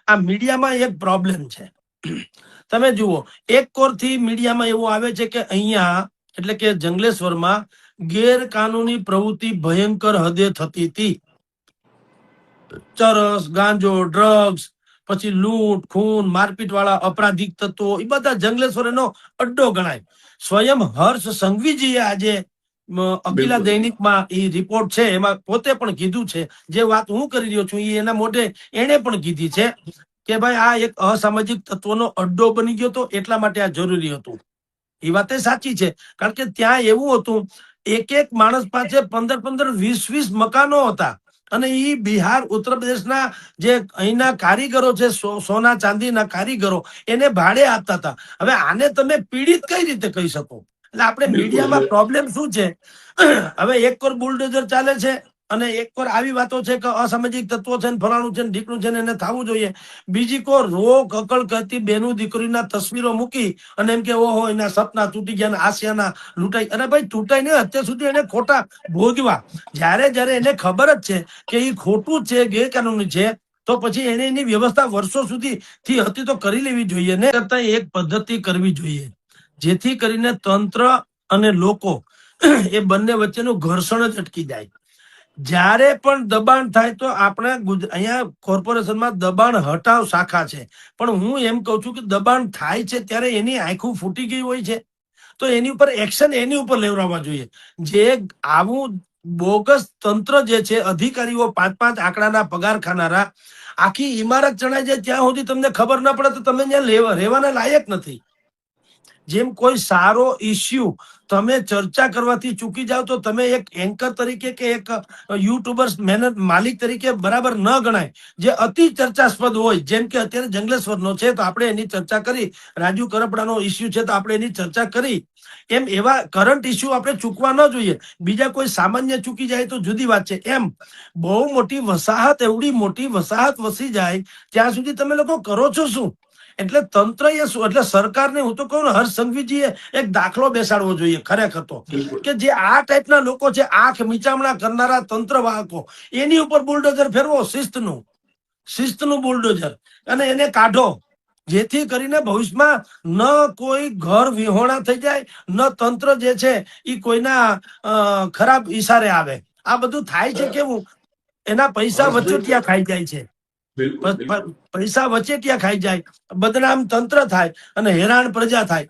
આ મીડિયામાં એક પ્રોબ્લેમ છે. તમે જુઓ, એક કોરથી મીડિયામાં એવું આવે છે કે અહીંયા એટલે કે જંગલેશ્વરમાં ગેરકાનૂની પ્રવૃત્તિ ભયંકર હદે થતી હતી. ચરસ, ગાંજો, ડ્રગ્સ, પછી લૂંટ, ખૂન, મારપીટ વાળા અપરાધિક તત્વો, એ બધા જંગલેશ્વર એનો અડ્ડો ગણાય. સ્વયં હર્ષ સંઘવીજીએ આજે અખિલા દૈનિકમાં એ રિપોર્ટ છે એમાં પોતે પણ કીધું છે, જે વાત હું કરી રહ્યો છું એ એના મોઢે એને પણ કીધી છે કે ભાઈ આ એક અસામાજિક તત્વોનો અડ્ડો બની ગયો હતો, એટલા માટે આ જરૂરી હતું. એ વાત સાચી છે, કારણ કે ત્યાં એવું હતું એક એક માણસ પાસે 15-15, 20-20 મકાનો હતા અને એ બિહાર, ઉત્તર પ્રદેશના જે અહીંના કારીગરો છે, સોના ચાંદીના કારીગરો, એને ભાડે આપતા હતા. હવે આને તમે પીડિત કઈ રીતે કહી શકો? એટલે આપણે મીડિયામાં પ્રોબ્લેમ શું છે, હવે એક કોર બુલડોઝર ચાલે છે અને એક કોર આવી વાતો છે કે અસામાજિક તત્વો છે ને ફલાણું છે ને ઢીકણું છે ને એને થવું જોઈએ. બીજી કોર રોગ અકળ કરતી બેનું દીકરીના તસવીરો મૂકી અને એમ કે ઓહો એના સપના તૂટી ગયા ને આશિયાના લૂંટાઈ. અરે ભાઈ તૂટાઈ ને અત્યાર સુધી એને ખોટા ભોગવા. જ્યારે એને ખબર જ છે કે એ ખોટું છે, ગેરકાનૂની છે, તો પછી એને એની વ્યવસ્થા વર્ષો સુધી થી હતી તો કરી લેવી જોઈએ ને. કરતા એક પદ્ધતિ કરવી જોઈએ જેથી કરીને તંત્ર અને લોકો એ બંને વચ્ચેનું ઘર્ષણ જ અટકી જાય. જ્યારે પણ દબાણ થાય તો આપણે અહીંયા કોર્પોરેશનમાં દબાણ હટાવ શાખા છે, પણ હું એમ કહું છું કે દબાણ થાય છે ત્યારે એની આંખું ફૂટી ગઈ હોય છે તો એની ઉપર એક્શન એની ઉપર લેવડાવવા જોઈએ. જે આવું બોગસ તંત્ર જે છે, અધિકારીઓ 5-5 આંકડાના પગાર ખાનારા, આખી ઇમારત ચણાઈ જાય ત્યાં સુધી તમને ખબર ના પડે તો તમે ત્યાં રહેવાના લાયક નથી. જેમ કોઈ સારો ઇસ્યુ તમે ચર્ચા કરવાથી ચૂકી જાઓ તો તમે એક એન્કર તરીકે કે એક યુટ્યુબર્સ માલિક તરીકે બરાબર ન ગણાય. જે અતિ ચર્ચાસ્પદ હોય, જેમ કે અત્યારે જંગલેશ્વરનો છે તો આપણે એની ચર્ચા કરી, રાજુ કરપડાનો ઇસ્યુ છે તો આપણે એની ચર્ચા કરી, એમ એવા કરંટ ઇસ્યુ આપણે ચૂકવા ન જોઈએ. બીજા કોઈ સામાન્ય ચૂકી જાય તો જુદી વાત છે. એમ બહુ મોટી વસાહત, એવડી મોટી વસાહત વસી જાય ત્યાં સુધી તમે લોકો કરો છો શું? એટલે તંત્ર એ શું, એટલે સરકારને હું તો કહું ને, હર્ષ સંઘવીજીએ એક દાખલો બેસાડવો જોઈએ ખરેખર તો, કે જે આ ટાઈપના લોકો છે, આંખ મીચામણા કરનારા તંત્ર વાહકો, એની ઉપર બુલડોઝર ફેરવો, શિસ્તનું બુલડોઝર, અને એને કાઢો જેથી કરીને ભવિષ્યમાં ન કોઈ ઘર વિહોણા થઈ જાય, ન તંત્ર જે છે એ કોઈના ખરાબ ઈશારે આવે. આ બધું થાય છે કેવું, એના પૈસા વચોટિયા ખાઈ જાય છે, પૈસા વચેટિયા ખાઈ જાય, બદનામ તંત્ર થાય અને હેરાન પ્રજા થાય.